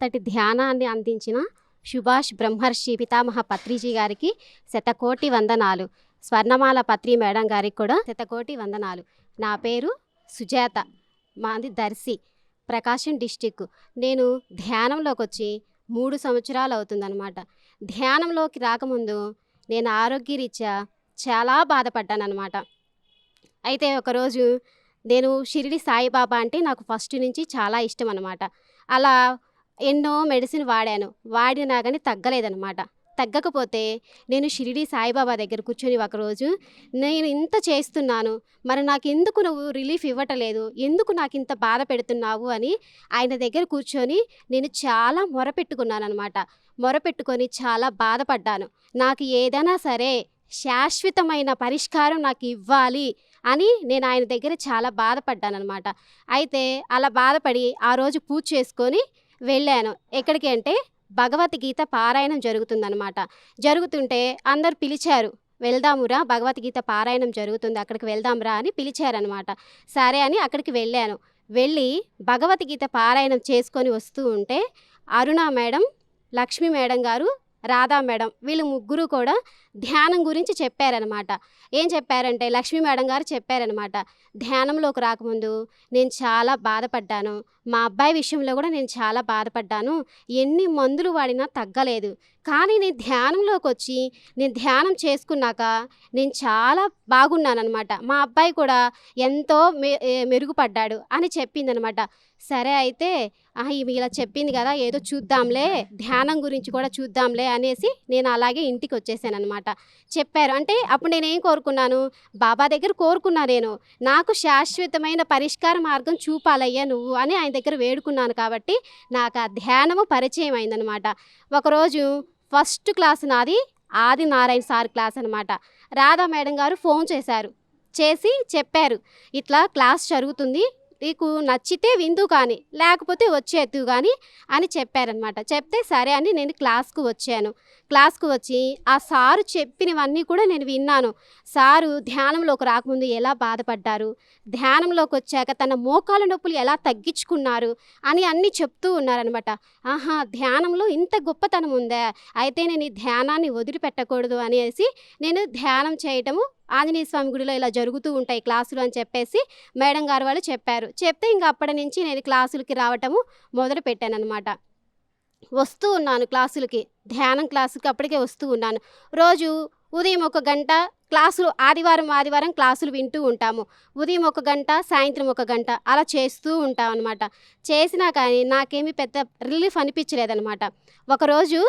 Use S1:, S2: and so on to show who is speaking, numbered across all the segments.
S1: ఇంతటి ధ్యానాన్ని అందించిన సుభాష్ బ్రహ్మర్షి పితామహ పత్రిజీ గారికి శతకోటి వందనాలు. స్వర్ణమాల పత్రి మేడం గారికి కూడా శతకోటి వందనాలు. నా పేరు సుజాత, మాది దర్శి, ప్రకాశం డిస్టిక్. నేను ధ్యానంలోకి వచ్చి 3 సంవత్సరాలు అవుతుందన్నమాట. ధ్యానంలోకి రాకముందు నేను ఆరోగ్యరీత్యా చాలా బాధపడ్డానన్నమాట. అయితే ఒకరోజు నేను షిరిడి సాయిబాబా అంటే నాకు ఫస్ట్ నుంచి చాలా ఇష్టం అన్నమాట. అలా ఎన్నో మెడిసిన్ వాడినా కానీ తగ్గలేదన్నమాట. తగ్గకపోతే నేను షిరిడి సాయిబాబా దగ్గర కూర్చొని ఒకరోజు, నేను ఇంత చేస్తున్నాను, మరి నాకెందుకు నువ్వు రిలీఫ్ ఇవ్వటలేదు, ఎందుకు నాకు ఇంత బాధ పెడుతున్నావు అని ఆయన దగ్గర కూర్చొని నేను చాలా మొరపెట్టుకున్నానన్నమాట. మొరపెట్టుకొని చాలా బాధపడ్డాను. నాకు ఏదైనా సరే శాశ్వతమైన పరిష్కారం నాకు ఇవ్వాలి అని నేను ఆయన దగ్గర చాలా బాధపడ్డానన్నమాట. అయితే అలా బాధపడి ఆ రోజు పూజ చేసుకొని వెళ్ళాను. ఎక్కడికి అంటే భగవద్గీత పారాయణం జరుగుతుందన్నమాట. జరుగుతుంటే అందరు పిలిచారు, వెళ్దామురా భగవద్గీత పారాయణం జరుగుతుంది, అక్కడికి వెళ్దాంరా అని పిలిచారనమాట. సరే అని అక్కడికి వెళ్ళాను. వెళ్ళి భగవద్గీత పారాయణం చేసుకొని వస్తూ ఉంటే అరుణ మేడం, లక్ష్మీ మేడం గారు, రాధా మేడం, వీళ్ళు ముగ్గురు కూడా ధ్యానం గురించి చెప్పారనమాట. ఏం చెప్పారంటే లక్ష్మీ మేడం గారు చెప్పారనమాట, ధ్యానంలోకి రాకముందు నేను చాలా బాధపడ్డాను, మా అబ్బాయి విషయంలో కూడా నేను చాలా బాధపడ్డాను, ఎన్ని మందులు వాడినా తగ్గలేదు, కానీ నేను ధ్యానంలోకి వచ్చి నేను ధ్యానం చేసుకున్నాక నేను చాలా బాగున్నానమాట, మా అబ్బాయి కూడా ఎంతో మెరుగుపడ్డాడు అని చెప్పిందనమాట. సరే అయితే ఈమె ఇలా చెప్పింది కదా, ఏదో చూద్దాంలే, ధ్యానం గురించి కూడా చూద్దాంలే అనేసి నేను అలాగే ఇంటికి వచ్చేసానమాట. చెప్పారు అంటే అప్పుడు నేనేం కోరుకున్నాను, బాబా దగ్గర కోరుకున్నా, నేను నాకు శాశ్వతమైన పరిష్కార మార్గం చూపాలయ్యా నువ్వు అని ఆయన దగ్గర వేడుకున్నాను. కాబట్టి నాకు ఆ ధ్యానము పరిచయం అయిందనమాట. ఒకరోజు ఫస్ట్ క్లాస్ నాది ఆదినారాయణ సార్ క్లాస్ అనమాట. రాధా మేడం గారు ఫోన్ చేసి చెప్పారు, ఇట్లా క్లాస్ జరుగుతుంది, నీకు నచ్చితే విందు కానీ లేకపోతే వచ్చేద్దు కానీ అని చెప్పారనమాట. చెప్తే సరే అని నేను క్లాస్కు వచ్చాను. క్లాస్కు వచ్చి ఆ సారు చెప్పినవన్నీ కూడా నేను విన్నాను. సారు ధ్యానంలోకి రాకముందు ఎలా బాధపడ్డారు, ధ్యానంలోకి వచ్చాక తన మోకాల నొప్పులు ఎలా తగ్గించుకున్నారు అని అన్నీ చెప్తూ ఉన్నారనమాట. ధ్యానంలో ఇంత గొప్పతనం ఉందా, అయితే నేను ఈ ధ్యానాన్ని వదిలిపెట్టకూడదు అనేసి నేను ధ్యానం చేయటము, ఆంజనేయ స్వామి గుడిలో ఇలా జరుగుతూ ఉంటాయి క్లాసులు అని చెప్పేసి మేడం గారు వాళ్ళు చెప్పారు. చెప్తే ఇంకా అప్పటి నుంచి నేను క్లాసులకి రావటము మొదలు పెట్టానమాట. వస్తూ ఉన్నాను క్లాసులకి, ధ్యానం క్లాసుకి అప్పటికే వస్తూ ఉన్నాను. రోజు ఉదయం 1 గంట క్లాసులు, ఆదివారం క్లాసులు వింటూ ఉంటాము. ఉదయం 1 గంట, సాయంత్రం 1 గంట అలా చేస్తూ ఉంటాం అనమాట. చేసినా కానీ నాకేమీ పెద్ద రిలీఫ్ అనిపించలేదనమాట. ఒకరోజు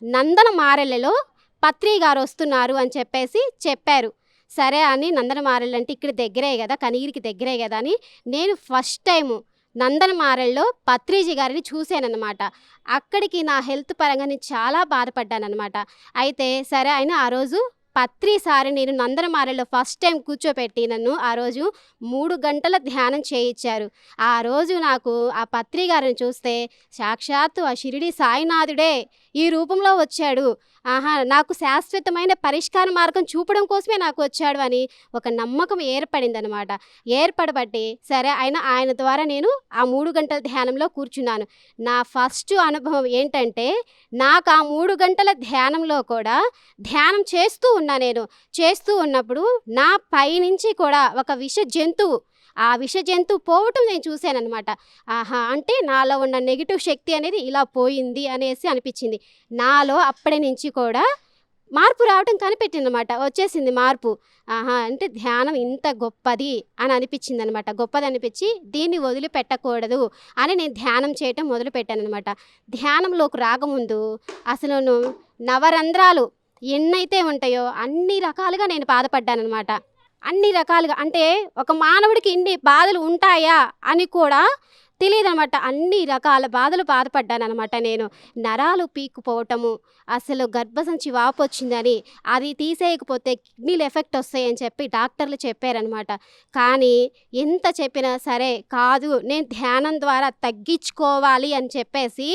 S1: నందన మారెళ్ళలో పత్రి గారు వస్తున్నారు అని చెప్పేసి చెప్పారు. సరే అని నందన మారెళ్ళు అంటే ఇక్కడ దగ్గరే కదా, కనిగిరికి దగ్గరే కదా అని నేను ఫస్ట్ టైము నందన మారెళ్ళలో పత్రిజీ గారిని చూశానన్నమాట. అక్కడికి నా హెల్త్ పరంగా నేను చాలా బాధపడ్డానమాట. అయితే సరే ఆయన ఆ రోజు పత్రి సారి నేను నందన మారెళ్ళలో ఫస్ట్ టైం కూర్చోపెట్టి నన్ను ఆ రోజు 3 గంటల ధ్యానం చేయించారు. ఆ రోజు నాకు ఆ పత్రి గారిని చూస్తే సాక్షాత్తు ఆ షిరిడి సాయినాథుడే ఈ రూపంలో వచ్చాడు, నాకు శాశ్వతమైన పరిష్కార మార్గం చూపడం కోసమే నాకు వచ్చాడు అని ఒక నమ్మకం ఏర్పడిందనమాట. ఏర్పడబట్టి సరే ఆయన ద్వారా నేను ఆ 3 గంటల ధ్యానంలో కూర్చున్నాను. నా ఫస్ట్ అనుభవం ఏంటంటే, నాకు ఆ 3 గంటల ధ్యానంలో కూడా ధ్యానం చేస్తూ ఉన్నప్పుడు నా పైనుంచి కూడా ఒక విష జంతువు, ఆ విష జంతువు పోవటం నేను చూశానమాట. అంటే నాలో ఉన్న నెగిటివ్ శక్తి అనేది ఇలా పోయింది అనేసి అనిపించింది. నాలో అప్పటి నుంచి కూడా మార్పు రావటం కనిపెట్టిందనమాట, వచ్చేసింది మార్పు. అంటే ధ్యానం ఇంత గొప్పది అని అనిపించింది అనమాట. గొప్పది అనిపించి దీన్ని వదిలిపెట్టకూడదు అని నేను ధ్యానం చేయటం మొదలుపెట్టానమాట. ధ్యానంలోకి రాకముందు అసలు నవరంధ్రాలు ఎన్నైతే ఉంటాయో అన్ని రకాలుగా నేను బాధపడ్డానమాట. అన్ని రకాలుగా అంటే ఒక మానవుడికి ఇన్ని బాధలు ఉంటాయా అని కూడా తెలియదనమాట. అన్ని రకాల బాధపడ్డానమాట. నేను నరాలు పీక్కుపోవటము, అసలు గర్భసంచి వాపు వచ్చిందని, అది తీసేయకపోతే కిడ్నీలు ఎఫెక్ట్ వస్తాయని చెప్పి డాక్టర్లు చెప్పారనమాట. కానీ ఎంత చెప్పినా సరే కాదు, నేను ధ్యానం ద్వారా తగ్గించుకోవాలి అని చెప్పేసి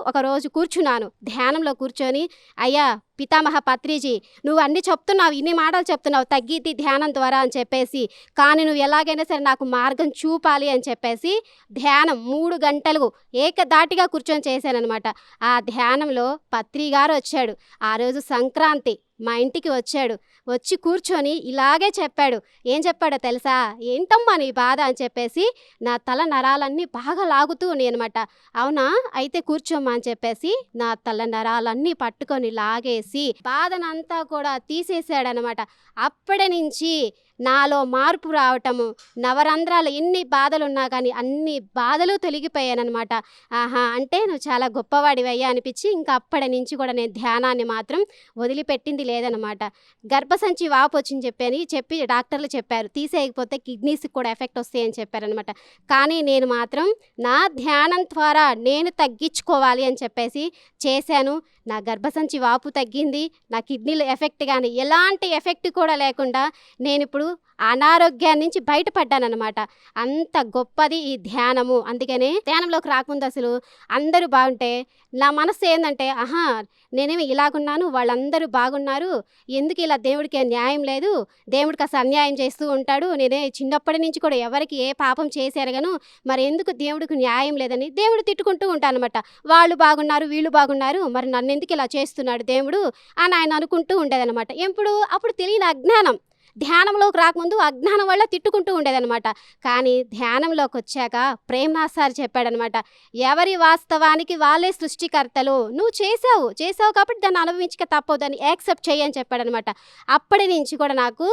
S1: ఒకరోజు కూర్చున్నాను. ధ్యానంలో కూర్చొని, అయ్యా పితామహ పత్రిజీ, నువ్వు అన్ని చెప్తున్నావు, ఇన్ని మాటలు చెప్తున్నావు తగ్గితి ధ్యానం ద్వారా అని చెప్పేసి, కానీ నువ్వు ఎలాగైనా సరే నాకు మార్గం చూపాలి అని చెప్పేసి ధ్యానం 3 గంటలు ఏకధాటిగా కూర్చొని చేశాననమాట. ఆ ధ్యానంలో పత్రి గారు వచ్చాడు. ఆ రోజు సంక్రాంతి. మా ఇంటికి వచ్చాడు. వచ్చి కూర్చొని ఇలాగే చెప్పాడు. ఏం చెప్పాడో తెలుసా? ఏంటమ్మా నీ బాధ అని చెప్పేసి నా తల నరాలన్నీ బాగా లాగుతూ ఉన్నాయి అనమాట. అవునా, అయితే కూర్చోమ్మా అని చెప్పేసి నా తల నరాలన్నీ పట్టుకొని లాగేసి బాధనంతా కూడా తీసేసాడనమాట. అప్పటి నుంచి నాలో మార్పు రావటము, నవరంధ్రాలు ఎన్ని బాధలున్నా కానీ అన్ని బాధలు తొలగిపోయానమాట. ఆహా, అంటే నువ్వు చాలా గొప్పవాడివయ్యా అనిపించి ఇంకా అప్పటి నుంచి కూడా నేను ధ్యానాన్ని మాత్రం వదిలిపెట్టింది లేదనమాట. గర్భసంచి వాపు వచ్చింది చెప్పి డాక్టర్లు చెప్పారు, తీసేయకపోతే కిడ్నీస్కి కూడా ఎఫెక్ట్ వస్తాయని చెప్పారనమాట. కానీ నేను మాత్రం నా ధ్యానం ద్వారా నేను తగ్గించుకోవాలి అని చెప్పేసి చేశాను. నా గర్భసంచి వాపు తగ్గింది, నా కిడ్నీల ఎఫెక్ట్ కానీ ఎలాంటి ఎఫెక్ట్ కూడా లేకుండా నేను ఇప్పుడు అనారోగ్యాన్ని నుంచి బయటపడ్డానమాట. అంత గొప్పది ఈ ధ్యానము. అందుకనే ధ్యానంలోకి రాకముందు అసలు అందరూ బాగుంటే నా మనసు ఏంటంటే, ఆహా నేనేమి ఇలాగున్నాను, వాళ్ళందరూ బాగున్నారు, ఎందుకు ఇలా దేవుడికి న్యాయం లేదు, దేవుడికి అసలు అన్యాయం చేస్తూ ఉంటాడు, నేనే చిన్నప్పటి నుంచి కూడా ఎవరికి ఏ పాపం చేశారుగాను, మరి ఎందుకు దేవుడికి న్యాయం లేదని దేవుడు తిట్టుకుంటూ ఉంటానమాట. వాళ్ళు బాగున్నారు, వీళ్ళు బాగున్నారు, మరి నన్ను ఎందుకు ఇలా చేస్తున్నాడు దేవుడు అని ఆయన అనుకుంటూ ఉండేదనమాట. అప్పుడు తెలియని అజ్ఞానం. ధ్యానంలోకి రాకముందు అజ్ఞానం వల్ల తిట్టుకుంటూ ఉండేదనమాట. కానీ ధ్యానంలోకి వచ్చాక ప్రేమనాథ్ సార్ చెప్పాడనమాట, ఎవరి వాస్తవానికి వాళ్ళే సృష్టికర్తలు, నువ్వు చేసావు కాబట్టి దాన్ని అనుభవించక తప్పవు, దాన్ని యాక్సెప్ట్ చేయని చెప్పాడనమాట. అప్పటి నుంచి కూడా నాకు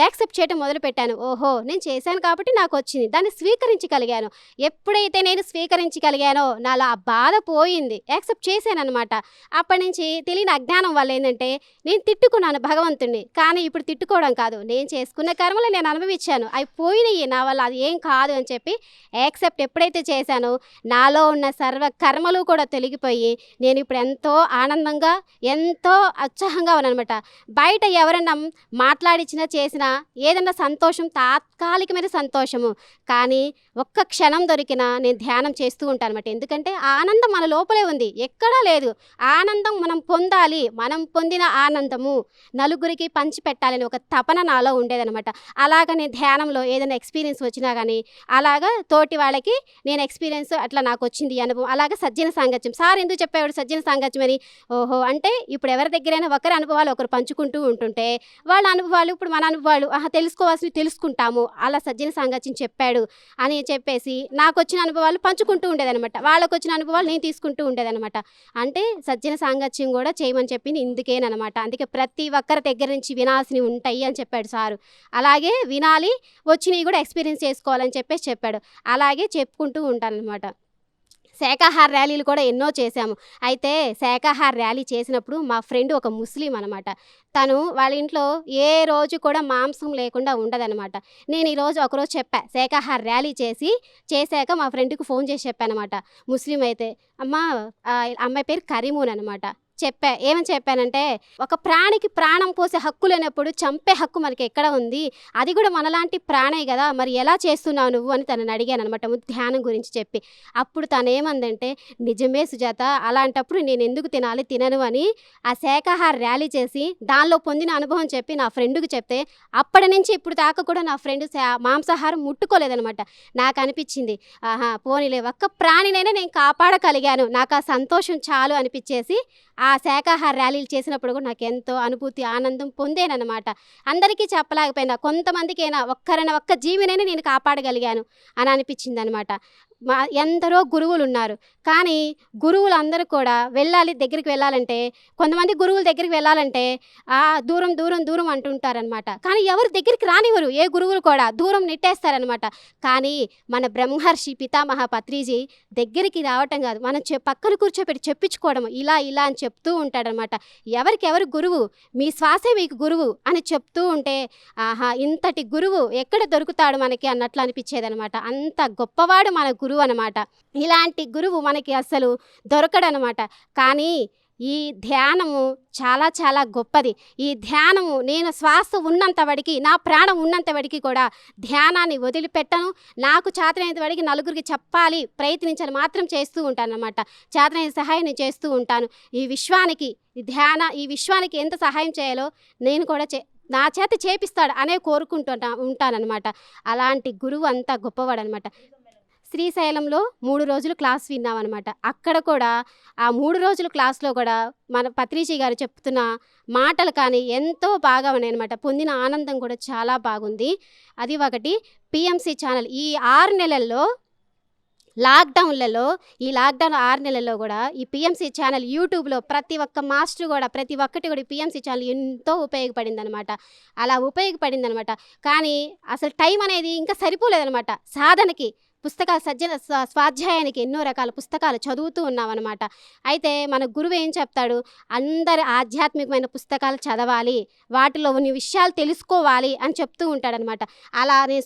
S1: యాక్సెప్ట్ చేయడం మొదలుపెట్టాను. ఓహో, నేను చేశాను కాబట్టి నాకు వచ్చింది, దాన్ని స్వీకరించగలిగాను. ఎప్పుడైతే నేను స్వీకరించగలిగానో నాలో ఆ బాధ పోయింది, యాక్సెప్ట్ చేశానమాట. అప్పటి నుంచి తెలియని అజ్ఞానం వల్ల ఏంటంటే నేను తిట్టుకున్నాను భగవంతుడిని. కానీ ఇప్పుడు తిట్టుకోవడం కాదు, నేను చేసుకున్న కర్మలు నేను అనుభవించాను, అవి పోయినాయి, నా వల్ల అది ఏం కాదు అని చెప్పి యాక్సెప్ట్ ఎప్పుడైతే చేశానో నాలో ఉన్న సర్వ కర్మలు కూడా తొలగిపోయి నేను ఇప్పుడు ఎంతో ఆనందంగా ఎంతో ఉత్సాహంగా ఉన్నానమాట. బయట ఎవరన్నా మాట్లాడిచ్చినా చేసినా ఏదన్నా సంతోషం తాత్కాలికమైన సంతోషము, కానీ ఒక్క క్షణం దొరికినా నేను ధ్యానం చేస్తూ ఉంటాను అనమాట. ఎందుకంటే ఆనందం మన లోపలే ఉంది, ఎక్కడా లేదు. ఆనందం మనం పొందాలి, మనం పొందిన ఆనందము నలుగురికి పంచి పెట్టాలని ఒక తపన నాలో ఉండేదనమాట. అలాగా నేను ధ్యానంలో ఏదైనా ఎక్స్పీరియన్స్ వచ్చినా కానీ అలాగా తోటి వాళ్ళకి నేను ఎక్స్పీరియన్స్ అట్లా నాకు వచ్చింది అనుభవం. అలాగే సజ్జన సాంగత్యం సార్ ఎందుకు చెప్పేవాడు సజ్జన సాంగత్యం అని? ఓహో, అంటే ఇప్పుడు ఎవరి దగ్గరైనా ఒకరి అనుభవాలు ఒకరు పంచుకుంటూ ఉంటుంటే వాళ్ళ అనుభవాలు ఇప్పుడు మన అనుభవాలు తెలుసుకోవాల్సినవి తెలుసుకుంటాము, అలా సజ్జన సాంగత్యం చెప్పాడు అని చెప్పేసి నాకు వచ్చిన అనుభవాలు పంచుకుంటూ ఉండేదనమాట. వాళ్ళకు వచ్చిన అనుభవాలు నేను తీసుకుంటూ ఉండేదనమాట. అంటే సజ్జన సాంగత్యం కూడా చేయమని చెప్పింది ఇందుకేనమాట. అందుకే ప్రతి ఒక్కరి దగ్గర నుంచి వినాల్సినవి ఉంటాయి అని చెప్పాడు సారు. అలాగే వినాలి, వచ్చినవి కూడా ఎక్స్పీరియన్స్ చేసుకోవాలని చెప్పాడు. అలాగే చెప్పుకుంటూ ఉంటానన్నమాట. శాకాహార ర్యాలీలు కూడా ఎన్నో చేశాము. అయితే శాకాహార ర్యాలీ చేసినప్పుడు మా ఫ్రెండ్ ఒక ముస్లిం అనమాట. తను వాళ్ళ ఇంట్లో ఏ రోజు కూడా మాంసం లేకుండా ఉండదనమాట. నేను ఈరోజు ఒకరోజు చెప్పా, శాకాహార ర్యాలీ చేశాక మా ఫ్రెండ్కి ఫోన్ చేసి చెప్పానమాట. ముస్లిం అయితే అమ్మాయి పేరు కరీమూన్ అనమాట. ఏమని చెప్పానంటే, ఒక ప్రాణికి ప్రాణం పోసే హక్కు లేనప్పుడు చంపే హక్కు మనకి ఎక్కడ ఉంది, అది కూడా మనలాంటి ప్రాణే కదా, మరి ఎలా చేస్తున్నావు నువ్వు అని తనని అడిగాను అనమాట, ధ్యానం గురించి చెప్పి. అప్పుడు తను ఏమందంటే, నిజమే సుజాత, అలాంటప్పుడు నేను ఎందుకు తినను అని ఆ శాకాహార ర్యాలీ చేసి దానిలో పొందిన అనుభవం చెప్పి నా ఫ్రెండ్కి చెప్తే అప్పటి నుంచి ఇప్పుడు దాకా కూడా నా ఫ్రెండ్ మాంసాహారం ముట్టుకోలేదనమాట. నాకు అనిపించింది, పోనీలే ఒక్క ప్రాణినైనా నేను కాపాడగలిగాను, నాకు ఆ సంతోషం చాలు అనిపించేసి ఆ శాకాహార ర్యాలీలు చేసినప్పుడు కూడా నాకు ఎంతో అనుభూతి ఆనందం పొందేనమాట. అందరికీ చెప్పలేకపోయినా కొంతమందికైనా ఒక్క జీవినైనా నేను కాపాడగలిగాను అని అనిపించింది అనమాట. ఎందరో గురువులు ఉన్నారు, కానీ గురువులందరూ కూడా దగ్గరికి వెళ్ళాలంటే కొంతమంది గురువుల దగ్గరికి వెళ్ళాలంటే దూరం దూరం దూరం అంటుంటారనమాట. కానీ ఎవరు దగ్గరికి రానివ్వరు, ఏ గురువులు కూడా దూరం నెట్టేస్తారనమాట. కానీ మన బ్రహ్మర్షి పితామహ పత్రిజీ దగ్గరికి రావటం కాదు, మనం పక్కన కూర్చోపెట్టి చెప్పించుకోవడం, ఇలా అని చెప్తూ ఉంటాడనమాట. ఎవరు గురువు, మీ శ్వాసే మీకు గురువు అని చెప్తూ ఉంటే ఇంతటి గురువు ఎక్కడ దొరుకుతాడు మనకి అన్నట్లు అనిపించేదనమాట. అంత గొప్పవాడు మన గురువు అనమాట. ఇలాంటి గురువు మనకి అసలు దొరకడనమాట. కానీ ఈ ధ్యానము చాలా చాలా గొప్పది. ఈ ధ్యానము నేను శ్వాస ఉన్నంత వడికి, నా ప్రాణం ఉన్నంత వడికి కూడా ధ్యానాన్ని వదిలిపెట్టను. నాకు చేతనైనంత వడికి నలుగురికి చెప్పాలి, ప్రయత్నించాలి మాత్రం చేస్తూ ఉంటానన్నమాట. చేతనైన సహాయం నేను చేస్తూ ఉంటాను. ఈ విశ్వానికి ఎంత సహాయం చేయాలో నేను కూడా నా చేత చేపిస్తాడు అనే ఉంటానన్నమాట. అలాంటి గురువు అంత గొప్పవాడనమాట. శ్రీశైలంలో 3 రోజులు క్లాస్ విన్నామన్నమాట. అక్కడ కూడా ఆ 3 రోజుల క్లాస్లో కూడా మన పత్రిజీ గారు చెప్తున్న మాటలు కానీ ఎంతో బాగా ఉన్నాయన్నమాట. పొందిన ఆనందం కూడా చాలా బాగుంది. అది ఒకటి. పిఎంసి ఛానల్ ఈ 6 నెలల్లో ఈ లాక్డౌన్ 6 నెలల్లో కూడా ఈ పిఎంసి ఛానల్ యూట్యూబ్లో ప్రతి ఒక్క మాస్టర్ కూడా ప్రతి ఒక్కటి కూడా ఈ పిఎంసి ఛానల్ ఎంతో ఉపయోగపడిందనమాట. అలా ఉపయోగపడిందనమాట. కానీ అసలు టైం అనేది ఇంకా సరిపోలేదనమాట. సాధనకి పుస్తకాలు స్వాధ్యాయానికి ఎన్నో రకాల పుస్తకాలు చదువుతూ ఉన్నామన్నమాట. అయితే మన గురువు ఏం చెప్తాడు, అందరి ఆధ్యాత్మికమైన పుస్తకాలు చదవాలి, వాటిలో కొన్ని విషయాలు తెలుసుకోవాలి అని చెప్తూ ఉంటాడనమాట. అలా నేను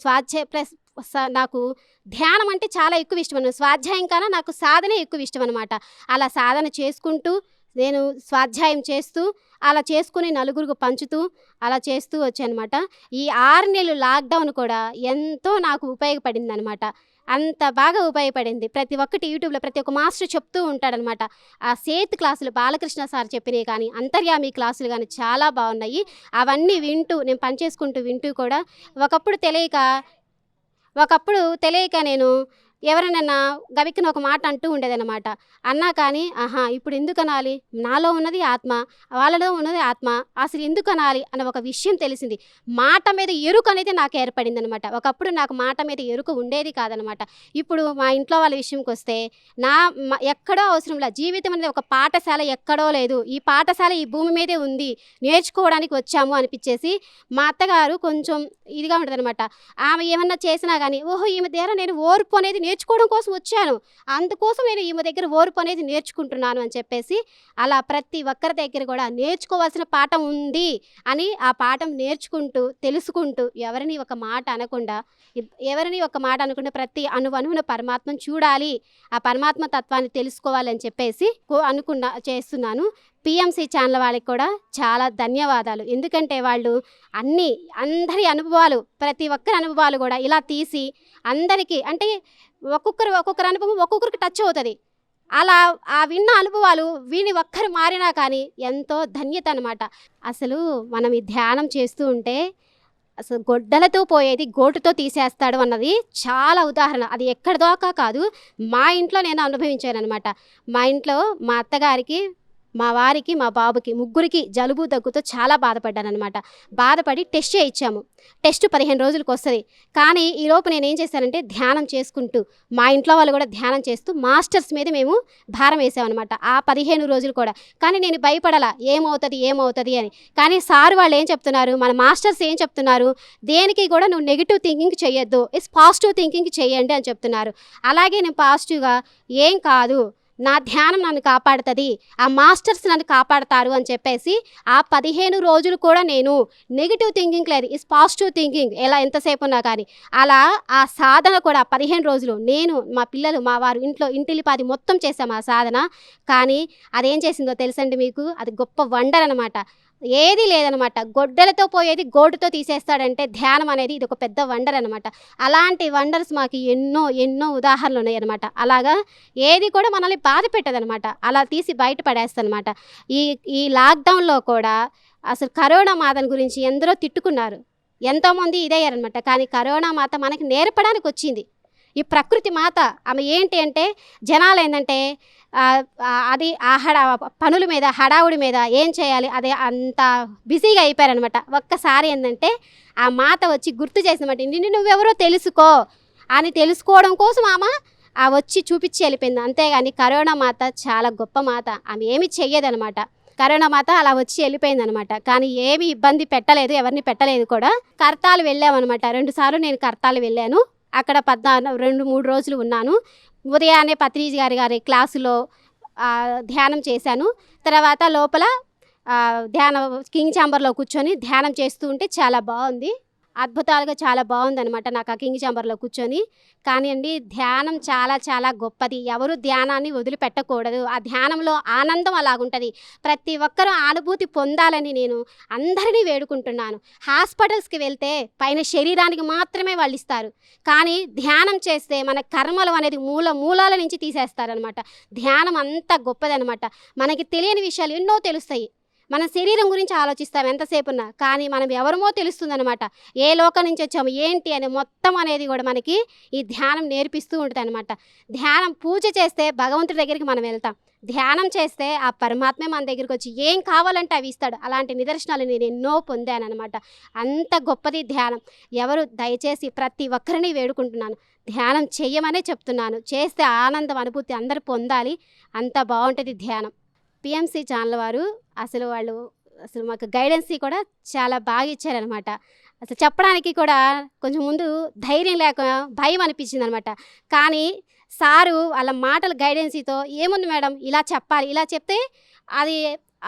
S1: నాకు ధ్యానం అంటే చాలా ఎక్కువ ఇష్టం అన్నమాట. స్వాధ్యాయం కన్నా నాకు సాధనే ఎక్కువ ఇష్టం అనమాట. అలా సాధన చేసుకుంటూ నేను స్వాధ్యాయం చేస్తూ అలా చేసుకుని నలుగురికి పంచుతూ అలా చేస్తూ వచ్చానమాట. ఈ 6 నెలలు లాక్డౌన్ కూడా ఎంతో నాకు ఉపయోగపడింది అనమాట. అంత బాగా ఉపయోగపడింది. ప్రతి ఒక్కటి యూట్యూబ్లో ప్రతి ఒక్క మాస్టర్ చెప్తూ ఉంటాడనమాట. ఆ సేత్ క్లాసులు బాలకృష్ణ సార్ చెప్పినవి కానీ అంతర్యామి క్లాసులు కానీ చాలా బాగున్నాయి. అవన్నీ వింటూ నేను పనిచేసుకుంటూ వింటూ కూడా ఒకప్పుడు తెలియక నేను ఎవరైనా గవిక్కిన ఒక మాట అంటూ ఉండేదన్నమాట. అన్నా కానీ ఇప్పుడు ఎందుకు అనాలి, నాలో ఉన్నది ఆత్మ, వాళ్ళలో ఉన్నది ఆత్మ, అసలు ఎందుకు అనాలి అన్న ఒక విషయం తెలిసింది. మాట మీద ఎరుక అనేది నాకు ఏర్పడింది అనమాట. ఒకప్పుడు నాకు మాట మీద ఎరుక ఉండేది కాదనమాట. ఇప్పుడు మా ఇంట్లో వాళ్ళ విషయంకి వస్తే ఎక్కడో అవసరం లేదు. జీవితం అనేది ఒక పాఠశాల ఎక్కడో లేదు, ఈ పాఠశాల ఈ భూమి మీదే ఉంది, నేర్చుకోవడానికి వచ్చాము అనిపించేసి మా అత్తగారు కొంచెం ఇదిగా ఉంటుంది అనమాట. ఆమె ఏమన్నా చేసినా కానీ ఈమె దగ్గర నేను ఓర్పు అనేది నేర్చుకోవడం కోసం వచ్చాను, అందుకోసం నేను ఈమె దగ్గర ఓర్పు అనేది నేర్చుకుంటున్నాను అని చెప్పేసి అలా ప్రతి ఒక్కరి దగ్గర కూడా నేర్చుకోవాల్సిన పాఠం ఉంది అని ఆ పాఠం నేర్చుకుంటూ తెలుసుకుంటూ ఎవరిని ఒక మాట అనకుండా ప్రతి అణువున పరమాత్మను చూడాలి, ఆ పరమాత్మ తత్వాన్ని తెలుసుకోవాలని చెప్పేసి చేస్తున్నాను. పిఎంసి ఛానల్ వాళ్ళకి కూడా చాలా ధన్యవాదాలు. ఎందుకంటే వాళ్ళు అందరి అనుభవాలు ప్రతి ఒక్కరి అనుభవాలు కూడా ఇలా తీసి అందరికీ అంటే ఒక్కొక్కరి అనుభవం ఒక్కొక్కరికి టచ్ అవుతుంది. అలా ఆ విన్న అనుభవాలు విని ఒక్కరు మారినా కానీ ఎంతో ధన్యత అనమాట. అసలు మనం ఈ ధ్యానం చేస్తూ ఉంటే అసలు గొడ్డలతో పోయేది గోటుతో తీసేస్తాడు అన్నది చాలా ఉదాహరణ. అది ఎక్కడిదాకా కాదు, మా ఇంట్లో నేను అనుభవించాను అనమాట. మా ఇంట్లో మా అత్తగారికి, మా వారికి, మా బాబుకి ముగ్గురికి జలుబు దగ్గుతో చాలా బాధపడ్డానమాట. బాధపడి టెస్ట్ చేయించాము. టెస్ట్ 15 రోజులకు వస్తుంది. కానీ ఈలోపు నేనేం చేశానంటే ధ్యానం చేసుకుంటూ మా ఇంట్లో వాళ్ళు కూడా ధ్యానం చేస్తూ మాస్టర్స్ మీద మేము భారం వేసామన్నమాట ఆ 15 రోజులు కూడా. కానీ నేను భయపడాలా ఏమవుతుంది అని. కానీ సార్ వాళ్ళు ఏం చెప్తున్నారు, మన మాస్టర్స్ ఏం చెప్తున్నారు, దేనికి కూడా నువ్వు నెగిటివ్ థింకింగ్ చేయొద్దు, పాజిటివ్ థింకింగ్ చేయండి అని చెప్తున్నారు. అలాగే నేను పాజిటివ్గా ఏం కాదు, నా ధ్యానం నన్ను కాపాడుతుంది, ఆ మాస్టర్స్ నన్ను కాపాడతారు అని చెప్పేసి ఆ 15 రోజులు కూడా నేను నెగిటివ్ థింకింగ్ లేదు, పాజిటివ్ థింకింగ్ ఎంతసేపు ఉన్నా కానీ అలా ఆ సాధన కూడా 15 రోజులు నేను, మా పిల్లలు, మా వారు ఇంటిలిపాది మొత్తం చేసాము ఆ సాధన. కానీ అదేం చేసిందో తెలుసండి మీకు, అది గొప్ప వండర్ అనమాట. ఏది లేదనమాట. గొడ్డలతో పోయేది గోటుతో తీసేస్తాడంటే ధ్యానం అనేది ఇది ఒక పెద్ద వండర్ అనమాట. అలాంటి వండర్స్ మాకు ఎన్నో ఉదాహరణలు ఉన్నాయి అనమాట. అలాగా ఏది కూడా మనల్ని బాధ పెట్టదనమాట, అలా తీసి బయటపడేస్తానమాట. ఈ లాక్డౌన్లో కూడా అసలు కరోనా మాతను గురించి ఎందరో తిట్టుకున్నారు, ఎంతోమంది ఇదయ్యారనమాట. కానీ కరోనా మాత మనకి నేర్పడానికి వచ్చింది. ఈ ప్రకృతి మాత ఆమె ఏంటి అంటే జనాలు ఏంటంటే అది పనుల మీద హడావుడి మీద ఏం చేయాలి అదే అంత బిజీగా అయిపోయారనమాట. ఒక్కసారి ఏంటంటే ఆ మాత వచ్చి గుర్తు చేసినమాట, నువ్వెవరో తెలుసుకో అని తెలుసుకోవడం కోసం ఆమె వచ్చి చూపించి వెళ్ళిపోయింది. అంతేగాని కరోనా మాత చాలా గొప్ప మాత, ఆమె ఏమి చెయ్యదనమాట. కరోనా మాత అలా వచ్చి వెళ్ళిపోయింది అనమాట. కానీ ఏమి ఇబ్బంది పెట్టలేదు, ఎవరిని పెట్టలేదు కూడా. కర్తాలు వెళ్ళామన్నమాట. 2 సార్లు నేను కర్తాలు వెళ్ళాను. అక్కడ 2-3 రోజులు ఉన్నాను. ఉదయాన్నే పత్రిజీ గారి క్లాసులో ధ్యానం చేశాను. తర్వాత లోపల కింగ్ ఛాంబర్లో కూర్చొని ధ్యానం చేస్తూ ఉంటే చాలా బాగుంది. అద్భుతాలుగా చాలా బాగుందనమాట నాకు ఆ కింగ్ చాంబర్లో కూర్చొని. కానీ అండి ధ్యానం చాలా చాలా గొప్పది. ఎవరు ధ్యానాన్ని వదిలిపెట్టకూడదు. ఆ ధ్యానంలో ఆనందం అలాగుంటది. ప్రతి ఒక్కరూ అనుభూతి పొందాలని నేను అందరినీ వేడుకుంటున్నాను. హాస్పిటల్స్‌కి వెళ్తే పైన శరీరానికి మాత్రమే వాళ్ళిస్తారు. కానీ ధ్యానం చేస్తే మన కర్మలు అనేది మూలాల నుంచి తీసేస్తారనమాట. ధ్యానం అంత గొప్పదనమాట. మనకి తెలియని విషయాలు ఎన్నో తెలుస్తాయి. మన శరీరం గురించి ఆలోచిస్తాం ఎంతసేపున్నా, కానీ మనం ఎవరమో తెలుస్తుందనమాట. ఏ లోకం నుంచి వచ్చాము ఏంటి అని మొత్తం అనేది కూడా మనకి ఈ ధ్యానం నేర్పిస్తూ ఉంటుందన్నమాట. ధ్యానం పూజ చేస్తే భగవంతుడి దగ్గరికి మనం వెళ్తాం. ధ్యానం చేస్తే ఆ పరమాత్మే మన దగ్గరికి వచ్చి ఏం కావాలంటే అవి ఇస్తాడు. అలాంటి నిదర్శనాలు నేను ఎన్నో పొందానన్నమాట. అంత గొప్పది ధ్యానం. ఎవరు దయచేసి ప్రతి ఒక్కరిని వేడుకుంటున్నాను, ధ్యానం చెయ్యమనే చెప్తున్నాను. చేస్తే ఆనందం అనుభూతి అందరూ పొందాలి. అంత బాగుంటుంది ధ్యానం. పిఎంసి ఛానల్ వారు అసలు మాకు గైడెన్సీ కూడా చాలా బాగా ఇచ్చారనమాట. అసలు చెప్పడానికి కూడా కొంచెం ముందు ధైర్యం లేక భయం అనిపించింది అనమాట. కానీ సారు వాళ్ళ మాటల గైడెన్సీతో ఏముంది మేడం ఇలా చెప్పాలి, ఇలా చెప్తే అది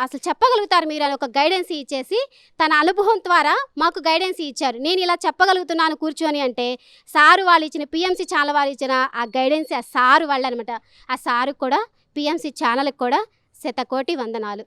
S1: అసలు చెప్పగలుగుతారు మీరు అని ఒక గైడెన్సీ ఇచ్చేసి తన అనుభవం ద్వారా మాకు గైడెన్సీ ఇచ్చారు. నేను ఇలా చెప్పగలుగుతున్నాను కూర్చొని అంటే సారు వాళ్ళు ఇచ్చిన పిఎంసి ఛానల్ వారు ఇచ్చిన ఆ గైడెన్సీ ఆ సారు వాళ్ళు అనమాట. ఆ సారు కూడా పిఎంసి ఛానల్కి కూడా శతకోటి వందనాలు.